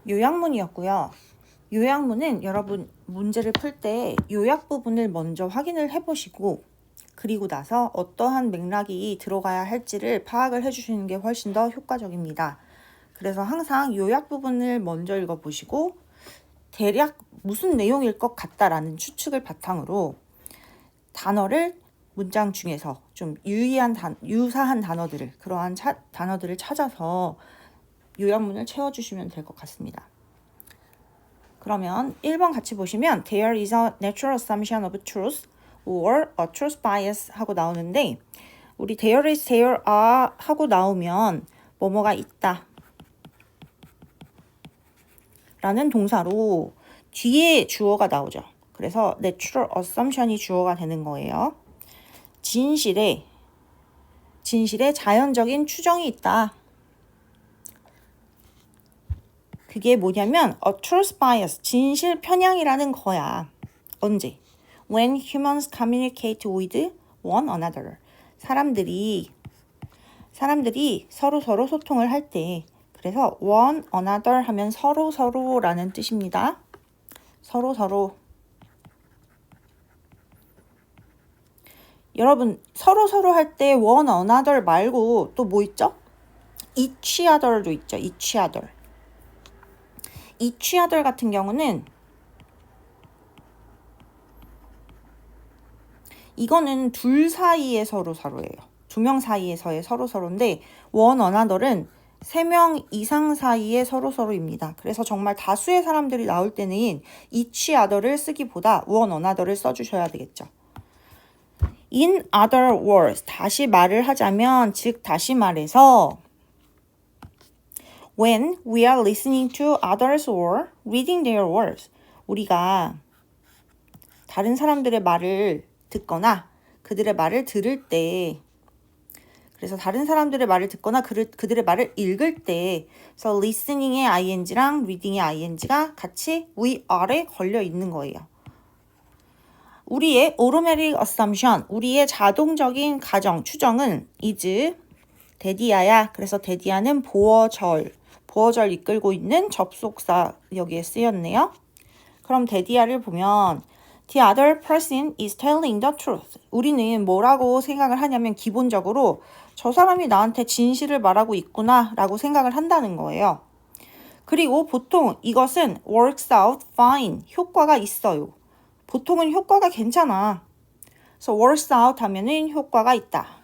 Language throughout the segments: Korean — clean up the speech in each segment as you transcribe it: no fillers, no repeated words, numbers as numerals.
요약문이었고요. 요약문은 여러분 문제를 풀 때 요약 부분을 먼저 확인을 해보시고 그리고 나서 어떠한 맥락이 들어가야 할지를 파악을 해주시는 게 훨씬 더 효과적입니다. 그래서 항상 요약 부분을 먼저 읽어보시고 대략 무슨 내용일 것 같다라는 추측을 바탕으로 단어를 문장 중에서 좀 유사한 단어들을 그러한 단어들을 찾아서 요약문을 채워주시면 될 것 같습니다. 그러면 1번 같이 보시면 There is a natural assumption of truth or a truth bias 하고 나오는데 우리 there is, there are 하고 나오면 뭐뭐가 있다 라는 동사로 뒤에 주어가 나오죠. 그래서 natural assumption이 주어가 되는 거예요. 진실에 자연적인 추정이 있다. 그게 뭐냐면 a truth bias, 진실 편향이라는 거야. 언제? When humans communicate with one another. 사람들이 서로 소통을 할 때, 그래서 one another 하면 서로라는 뜻입니다. 서로. 여러분 서로 할 때 one another 말고 또 뭐 있죠? each other도 있죠. each other 같은 경우는 이거는 둘 사이의 서로예요. 두 명 사이에서의 서로인데 one another은 3명 이상 사이의 서로입니다. 그래서 정말 다수의 사람들이 나올 때는 each other를 쓰기보다 one another를 써주셔야 되겠죠. In other words, 다시 말을 하자면, 즉 다시 말해서 When we are listening to others or reading their words, 우리가 다른 사람들의 말을 듣거나 그들의 말을 들을 때, 그래서 다른 사람들의 말을 듣거나 그들의 말을 읽을 때, 그래서 listening의 ing랑 reading의 ing가 같이 we are에 걸려 있는 거예요. 우리의 automatic assumption, 우리의 자동적인 가정, 추정은 is 대디아야. 그래서 대디아는 보어절 이끌고 있는 접속사 여기에 쓰였네요. 그럼 대디아를 보면 the other person is telling the truth. 우리는 뭐라고 생각을 하냐면 기본적으로 저 사람이 나한테 진실을 말하고 있구나 라고 생각을 한다는 거예요. 그리고 보통 이것은 works out fine, 효과가 있어요. 보통은 효과가 괜찮아. 그래서 works out 하면은 효과가 있다.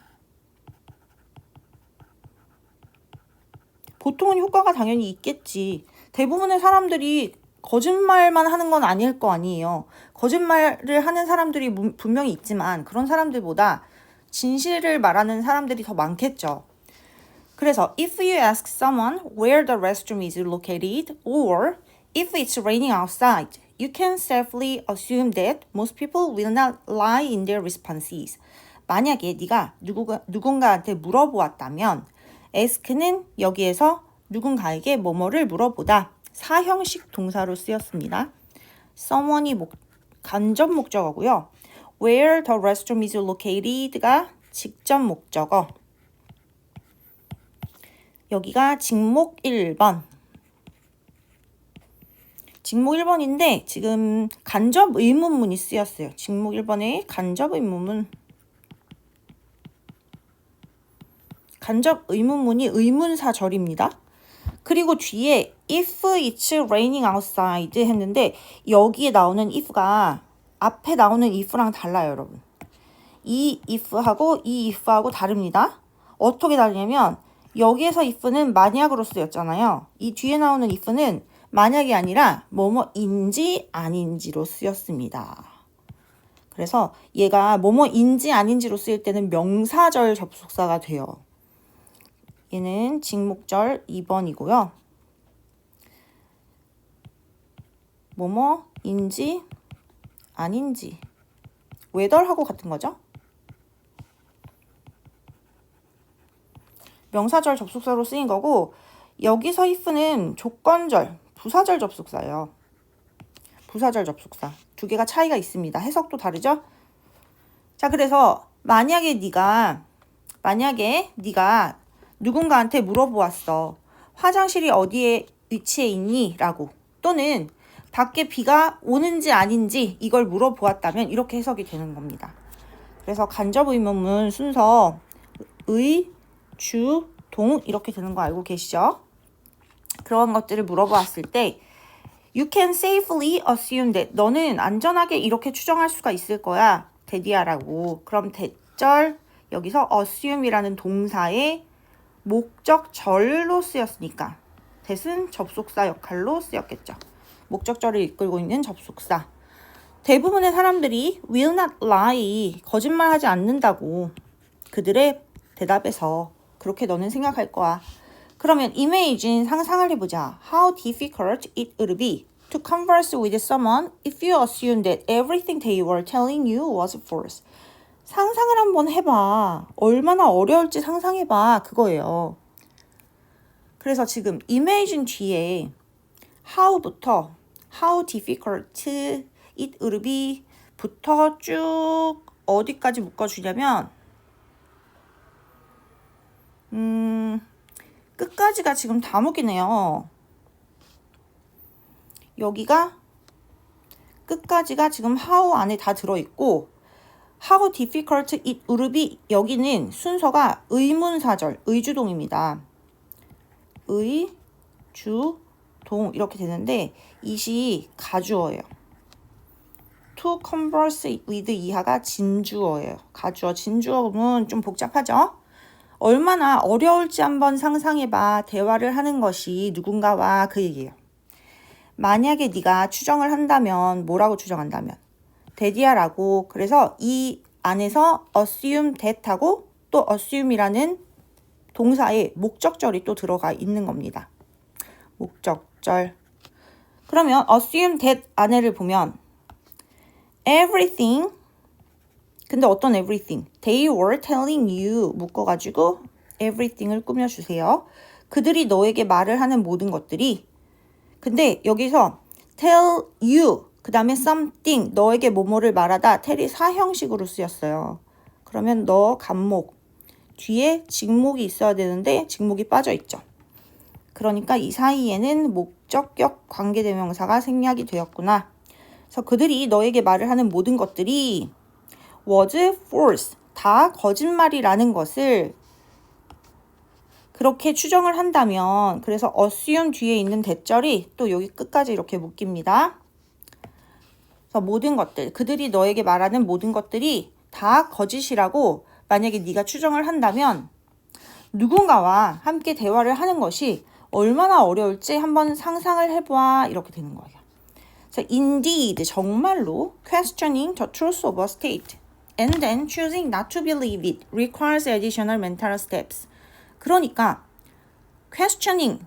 보통은 효과가 당연히 있겠지. 대부분의 사람들이 거짓말만 하는 건 아닐 거 아니에요. 거짓말을 하는 사람들이 분명히 있지만 그런 사람들보다 진실을 말하는 사람들이 더 많겠죠. 그래서 if you ask someone where the restroom is located or if it's raining outside, you can safely assume that most people will not lie in their responses. 만약에 네가 누군가한테 물어보았다면 ask는 여기에서 누군가에게 뭐뭐를 물어보다 사형식 동사로 쓰였습니다. someone이 간접 목적어고요. where the restroom is located가 직접 목적어. 여기가 직목 1번. 직목 1번인데 지금 간접 의문문이 쓰였어요. 직목 1번에 간접 의문문. 간접 의문문이 의문사절입니다. 그리고 뒤에 if it's raining outside 했는데 여기에 나오는 if가 앞에 나오는 if랑 달라요, 여러분. 이 if하고 이 if하고 다릅니다. 어떻게 다르냐면 여기에서 if는 만약으로 쓰였잖아요. 이 뒤에 나오는 if는 만약이 아니라 뭐뭐인지 아닌지로 쓰였습니다. 그래서 얘가 뭐뭐인지 아닌지로 쓰일 때는 명사절 접속사가 돼요. 얘는 직목절 2번이고요. 뭐뭐인지 아닌지 whether하고 같은 거죠. 명사절 접속사로 쓰인 거고 여기서 if는 조건절, 부사절 접속사예요. 부사절 접속사. 두 개가 차이가 있습니다. 해석도 다르죠? 자, 그래서 만약에 네가 누군가한테 물어보았어. 화장실이 어디에 위치에 있니? 라고 또는 밖에 비가 오는지 아닌지 이걸 물어보았다면 이렇게 해석이 되는 겁니다. 그래서 간접 의문문 순서 의, 주, 동 이렇게 되는 거 알고 계시죠? 그런 것들을 물어보았을 때 You can safely assume that 너는 안전하게 이렇게 추정할 수가 있을 거야. 대디야라고. 그럼 대절 여기서 assume이라는 동사의 목적절로 쓰였으니까 that은 접속사 역할로 쓰였겠죠. 목적절을 이끌고 있는 접속사. 대부분의 사람들이 will not lie, 거짓말하지 않는다고 그들의 대답에서 그렇게 너는 생각할 거야. 그러면 imagine, 상상을 해보자. How difficult it would be to converse with someone if you assume that everything they were telling you was false. 상상을 한번 해봐. 얼마나 어려울지 상상해봐. 그거예요. 그래서 지금 imagine 뒤에 how부터 how difficult it would be 부터 쭉 어디까지 묶어주냐면 끝까지가 지금 다 묶이네요. 여기가 끝까지가 지금 how 안에 다 들어있고 how difficult it would be 여기는 순서가 의문사절, 의주동입니다. 의, 주, 동 이렇게 되는데 it이 가주어예요. to converse with 이하가 진주어예요. 가주어, 진주어는 좀 복잡하죠? 얼마나 어려울지 한번 상상해봐. 대화를 하는 것이 누군가와 그 얘기예요. 만약에 네가 추정을 한다면 뭐라고 추정한다면 대디야라고 그래서 이 안에서 assume that하고 또 assume이라는 동사의 목적절이 또 들어가 있는 겁니다. 목적절. 그러면 assume that 안에를 보면 everything 근데 어떤 everything? They were telling you 묶어가지고 everything을 꾸며주세요. 그들이 너에게 말을 하는 모든 것들이 근데 여기서 tell you 그 다음에 something 너에게 뭐뭐를 말하다 tell이 사형식으로 쓰였어요. 그러면 너 간목 뒤에 직목이 있어야 되는데 직목이 빠져있죠. 그러니까 이 사이에는 목적격 관계대명사가 생략이 되었구나. 그래서 그들이 너에게 말을 하는 모든 것들이 was false 다 거짓말이라는 것을 그렇게 추정을 한다면 그래서 assume 뒤에 있는 대절이 또 여기 끝까지 이렇게 묶입니다. 그래서 모든 것들 그들이 너에게 말하는 모든 것들이 다 거짓이라고 만약에 네가 추정을 한다면 누군가와 함께 대화를 하는 것이 얼마나 어려울지 한번 상상을 해봐 이렇게 되는 거예요. 그래서 indeed 정말로 questioning the truth of a state and then choosing not to believe it requires additional mental steps. 그러니까 questioning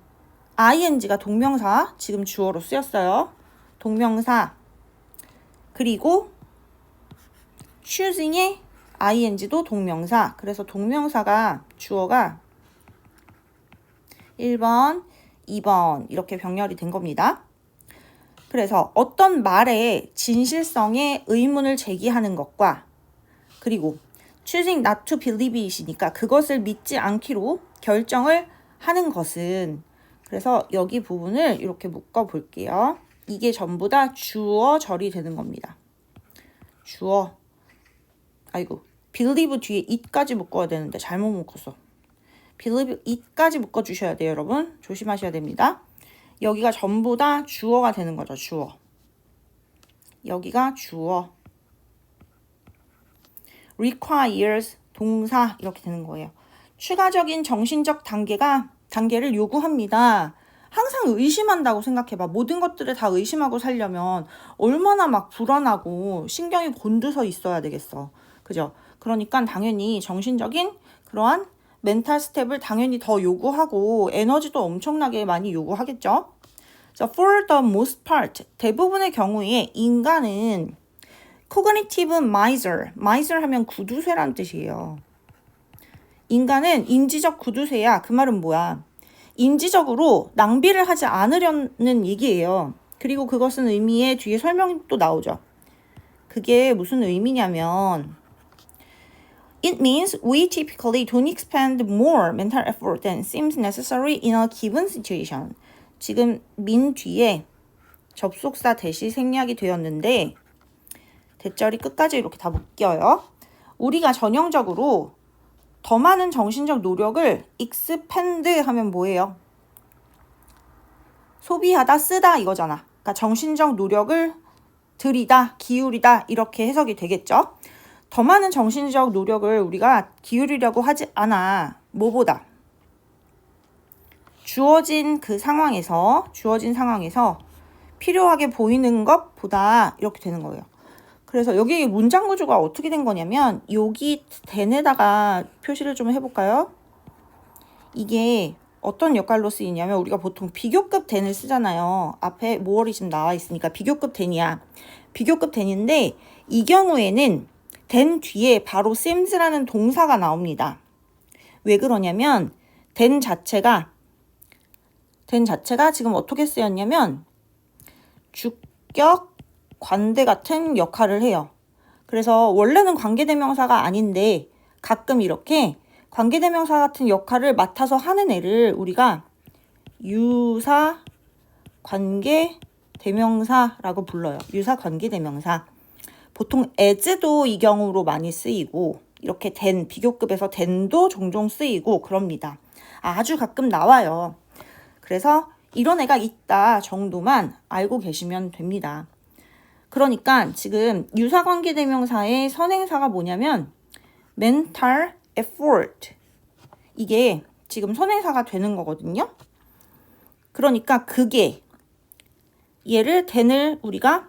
ing가 동명사 지금 주어로 쓰였어요. 동명사 그리고 choosing의 ing도 동명사. 그래서 동명사가 주어가 1번, 2번 이렇게 병렬이 된 겁니다. 그래서 어떤 말의 진실성에 의문을 제기하는 것과 그리고 choosing not to believe it이니까 그것을 믿지 않기로 결정을 하는 것은 그래서 여기 부분을 이렇게 묶어 볼게요. 이게 전부 다 주어 절이 되는 겁니다. 주어 아이고 believe 뒤에 it까지 묶어야 되는데 잘못 묶었어. believe it까지 묶어주셔야 돼요. 여러분 조심하셔야 됩니다. 여기가 전부 다 주어가 되는 거죠. 주어 여기가 주어 requires 동사 이렇게 되는 거예요. 추가적인 정신적 단계를 요구합니다. 항상 의심한다고 생각해봐. 모든 것들을 다 의심하고 살려면 얼마나 막 불안하고 신경이 곤두서 있어야 되겠어. 그죠? 그러니까 당연히 정신적인 그러한 멘탈 스텝을 당연히 더 요구하고 에너지도 엄청나게 많이 요구하겠죠. So for the most part, 대부분의 경우에 인간은 cognitive miser 하면 구두쇠란 뜻이에요. 인간은 인지적 구두쇠야. 그 말은 뭐야? 인지적으로 낭비를 하지 않으려는 얘기예요. 그리고 그것은 의미의 뒤에 설명이 또 나오죠. 그게 무슨 의미냐면 It means we typically don't expend more mental effort than seems necessary in a given situation. 지금 민 뒤에 접속사 대시 생략이 되었는데 대절이 끝까지 이렇게 다 묶여요. 우리가 전형적으로 더 많은 정신적 노력을 expend 하면 뭐예요? 소비하다, 쓰다 이거잖아. 그러니까 정신적 노력을 들이다, 기울이다 이렇게 해석이 되겠죠. 더 많은 정신적 노력을 우리가 기울이려고 하지 않아. 뭐보다? 주어진 상황에서 필요하게 보이는 것보다 이렇게 되는 거예요. 그래서 여기 문장 구조가 어떻게 된 거냐면 여기 then에다가 표시를 좀 해볼까요? 이게 어떤 역할로 쓰이냐면 우리가 보통 비교급 then을 쓰잖아요. 앞에 more이 지금 나와 있으니까 비교급 then이야. 비교급 then인데 이 경우에는 then 뒤에 바로 semes라는 동사가 나옵니다. 왜 그러냐면 then 자체가 지금 어떻게 쓰였냐면 주격 관대 같은 역할을 해요. 그래서 원래는 관계대명사가 아닌데 가끔 이렇게 관계대명사 같은 역할을 맡아서 하는 애를 우리가 유사 관계대명사라고 불러요. 유사 관계대명사. 보통 as도 이 경우로 많이 쓰이고 이렇게 then, 비교급에서 then도 종종 쓰이고 그럽니다. 아주 가끔 나와요. 그래서 이런 애가 있다 정도만 알고 계시면 됩니다. 그러니까 지금 유사관계대명사의 선행사가 뭐냐면 mental effort. 이게 지금 선행사가 되는 거거든요. 그러니까 그게 얘를 then을 우리가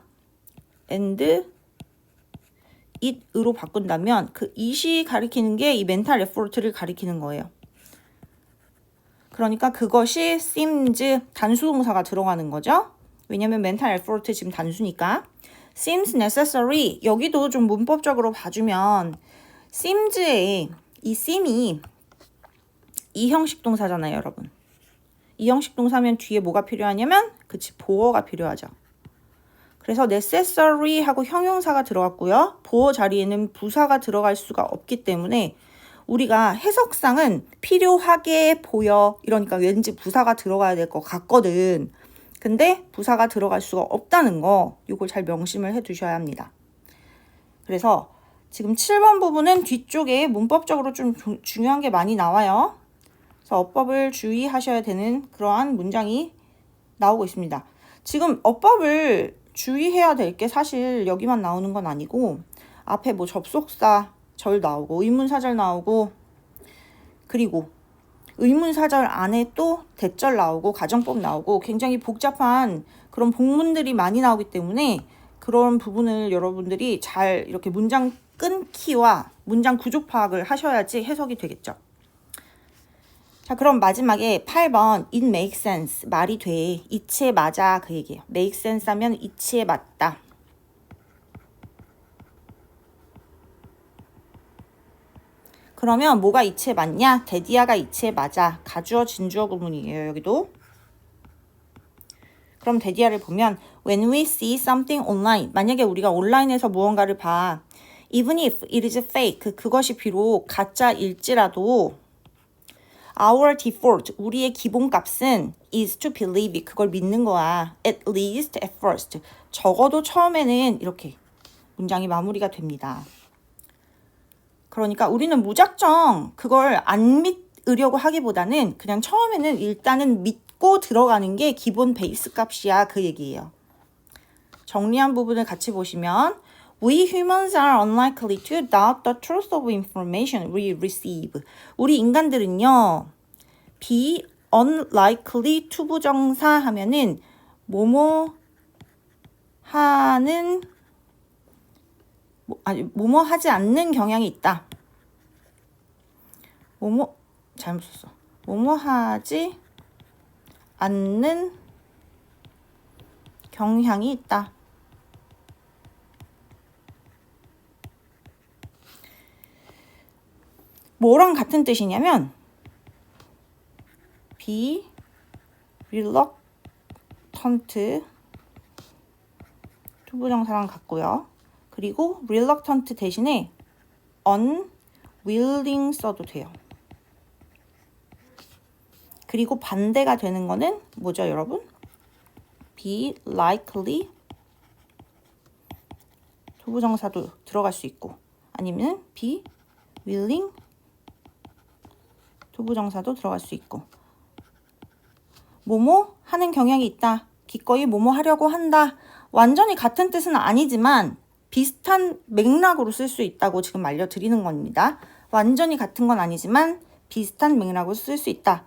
and it으로 바꾼다면 그 it이 가리키는 게 이 mental effort를 가리키는 거예요. 그러니까 그것이 seems 단수동사가 들어가는 거죠. 왜냐면 mental effort 지금 단수니까. seems necessary 여기도 좀 문법적으로 봐주면 seems의 이 seem이 이형식 동사잖아요, 여러분. 이형식 동사면 뒤에 뭐가 필요하냐면 그치 보어가 필요하죠. 그래서 necessary 하고 형용사가 들어갔고요. 보어 자리에는 부사가 들어갈 수가 없기 때문에 우리가 해석상은 필요하게 보여 이러니까 왠지 부사가 들어가야 될 것 같거든. 근데 부사가 들어갈 수가 없다는 거 이걸 잘 명심을 해 두셔야 합니다. 그래서 지금 7번 부분은 뒤쪽에 문법적으로 좀 중요한 게 많이 나와요. 그래서 어법을 주의하셔야 되는 그러한 문장이 나오고 있습니다. 지금 어법을 주의해야 될 게 사실 여기만 나오는 건 아니고 앞에 뭐 접속사 절 나오고 의문사절 나오고 그리고 의문사절 안에 또 대절 나오고 가정법 나오고 굉장히 복잡한 그런 복문들이 많이 나오기 때문에 그런 부분을 여러분들이 잘 이렇게 문장 끊기와 문장 구조 파악을 하셔야지 해석이 되겠죠. 자, 그럼 마지막에 8번 it makes sense 말이 돼 이치에 맞아 그 얘기예요. make sense 하면 이치에 맞다. 그러면 뭐가 이치에 맞냐? 데디아가 이치에 맞아. 가주어 진주어 구문이에요. 여기도. 그럼 데디아를 보면 when we see something online 만약에 우리가 온라인에서 무언가를 봐 even if it is fake 그것이 비록 가짜일지라도 our default 우리의 기본값은 is to believe 그걸 믿는 거야. at least at first 적어도 처음에는 이렇게 문장이 마무리가 됩니다. 그러니까 우리는 무작정 그걸 안 믿으려고 하기보다는 그냥 처음에는 일단은 믿고 들어가는 게 기본 베이스 값이야 그 얘기예요. 정리한 부분을 같이 보시면 We humans are unlikely to doubt the truth of information we receive. 우리 인간들은요. be unlikely to 부정사 하면은 뭐뭐 하는 뭐뭐 하지 않는 경향이 있다. 잘못 썼어. 뭐뭐 하지 않는 경향이 있다. 뭐랑 같은 뜻이냐면 be reluctant 투부정사랑 같고요. 그리고 reluctant 대신에 unwilling 써도 돼요. 그리고 반대가 되는 거는 뭐죠, 여러분? be likely 부부정사도 들어갈 수 있고 아니면 be willing 부부정사도 들어갈 수 있고 뭐뭐 하는 경향이 있다. 기꺼이 뭐뭐 하려고 한다. 완전히 같은 뜻은 아니지만 비슷한 맥락으로 쓸 수 있다고 지금 알려드리는 겁니다. 완전히 같은 건 아니지만 비슷한 맥락으로 쓸 수 있다.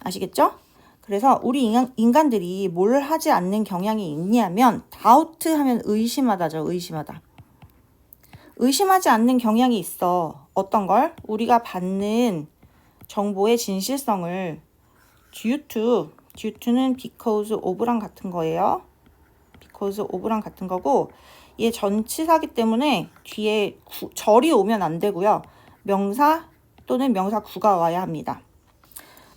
아시겠죠? 그래서 우리 인간들이 뭘 하지 않는 경향이 있냐면 doubt 하면 의심하다죠. 의심하다. 의심하지 않는 경향이 있어. 어떤 걸? 우리가 받는 정보의 진실성을 due to는 because of랑 같은 거예요. because of랑 같은 거고 얘 전치사기 때문에 뒤에 절이 오면 안 되고요. 명사 또는 명사구가 와야 합니다.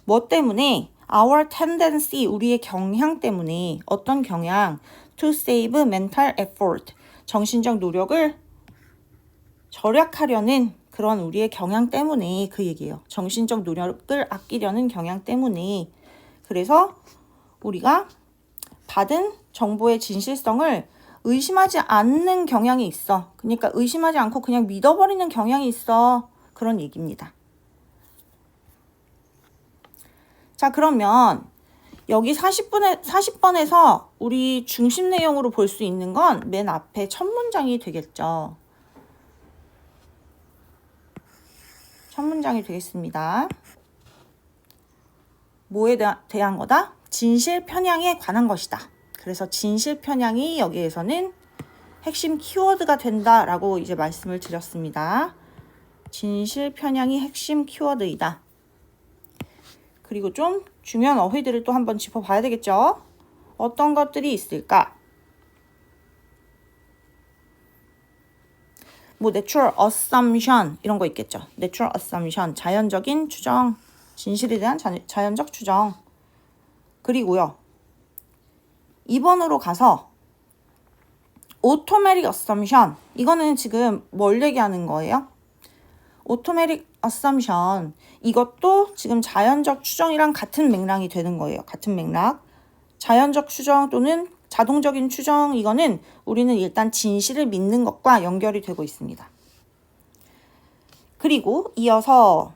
뭐 때문에? Our tendency, 우리의 경향 때문에. 어떤 경향? To save mental effort, 정신적 노력을 절약하려는 그런 우리의 경향 때문에 그 얘기예요. 정신적 노력을 아끼려는 경향 때문에. 그래서 우리가 받은 정보의 진실성을 의심하지 않는 경향이 있어. 그러니까 의심하지 않고 그냥 믿어버리는 경향이 있어. 그런 얘기입니다. 자, 그러면 여기 40번에서 우리 중심 내용으로 볼 수 있는 건 맨 앞에 첫 문장이 되겠죠. 첫 문장이 되겠습니다. 뭐에 대한 거다? 진실 편향에 관한 것이다. 그래서 진실 편향이 여기에서는 핵심 키워드가 된다라고 이제 말씀을 드렸습니다. 진실 편향이 핵심 키워드이다. 그리고 좀 중요한 어휘들을 또 한번 짚어봐야 되겠죠? 어떤 것들이 있을까? 뭐 natural assumption 이런 거 있겠죠. natural assumption, 자연적인 추정, 진실에 대한 자연적 추정. 그리고요. 2번으로 가서 automatic assumption, 이거는 지금 뭘 얘기하는 거예요? automatic assumption, 이것도 지금 자연적 추정이랑 같은 맥락이 되는 거예요. 같은 맥락. 자연적 추정 또는 자동적인 추정, 이거는 우리는 일단 진실을 믿는 것과 연결이 되고 있습니다. 그리고 이어서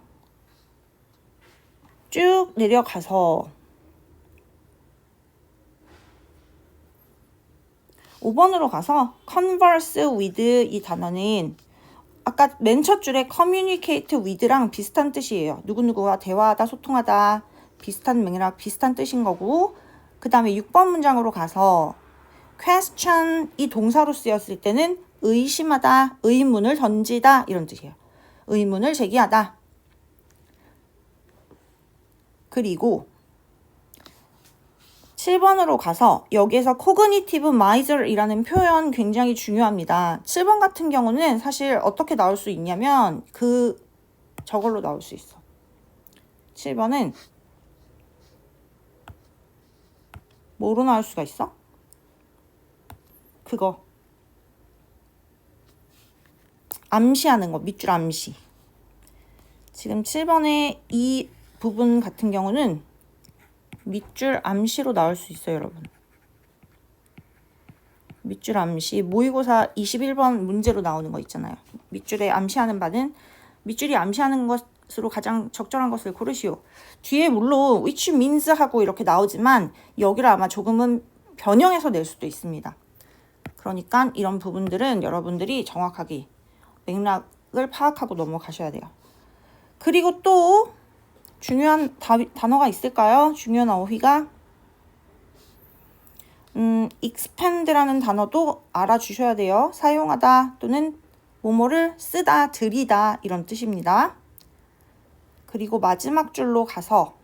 쭉 내려가서 5번으로 가서 converse with, 이 단어는 아까 맨 첫 줄에 communicate with랑 비슷한 뜻이에요. 누구누구와 대화하다, 소통하다, 비슷한 맥락, 비슷한 뜻인 거고, 그 다음에 6번 문장으로 가서 question, 이 동사로 쓰였을 때는 의심하다, 의문을 던지다 이런 뜻이에요. 의문을 제기하다. 그리고 7번으로 가서 여기에서 cognitive miser이라는 표현 굉장히 중요합니다. 7번 같은 경우는 사실 어떻게 나올 수 있냐면 저걸로 나올 수 있어. 7번은 뭐로 나올 수가 있어? 그거. 암시하는 거, 밑줄 암시. 지금 7번의 이 부분 같은 경우는 밑줄 암시로 나올 수 있어요, 여러분. 밑줄 암시, 모의고사 21번 문제로 나오는 거 있잖아요. 밑줄에 암시하는 바는 밑줄이 암시하는 것으로 가장 적절한 것을 고르시오. 뒤에 물론 which means 하고 이렇게 나오지만 여기를 아마 조금은 변형해서 낼 수도 있습니다. 그러니까 이런 부분들은 여러분들이 정확하게 맥락을 파악하고 넘어가셔야 돼요. 그리고 또 중요한 단어가 있을까요? 중요한 어휘가 expand라는 단어도 알아주셔야 돼요. 사용하다 또는 뭐뭐를 쓰다, 들이다 이런 뜻입니다. 그리고 마지막 줄로 가서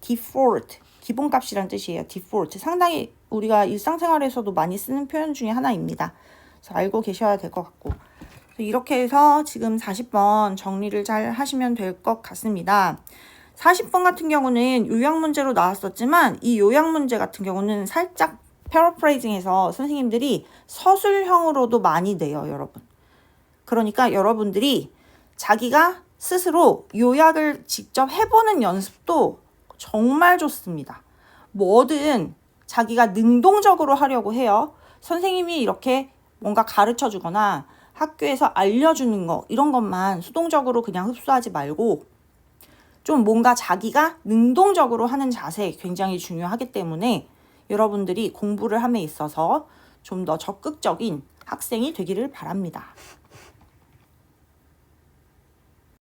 default, 기본값이란 뜻이에요. default, 상당히 우리가 일상생활에서도 많이 쓰는 표현 중에 하나입니다. 그래서 알고 계셔야 될 것 같고, 이렇게 해서 지금 40번 정리를 잘 하시면 될 것 같습니다. 40번 같은 경우는 요약 문제로 나왔었지만 이 요약 문제 같은 경우는 살짝 패러프레이징해서 선생님들이 서술형으로도 많이 내요, 여러분. 그러니까 여러분들이 자기가 스스로 요약을 직접 해보는 연습도 정말 좋습니다. 뭐든 자기가 능동적으로 하려고 해요. 선생님이 이렇게 뭔가 가르쳐 주거나 학교에서 알려주는 거 이런 것만 수동적으로 그냥 흡수하지 말고 좀 뭔가 자기가 능동적으로 하는 자세 굉장히 중요하기 때문에 여러분들이 공부를 함에 있어서 좀 더 적극적인 학생이 되기를 바랍니다.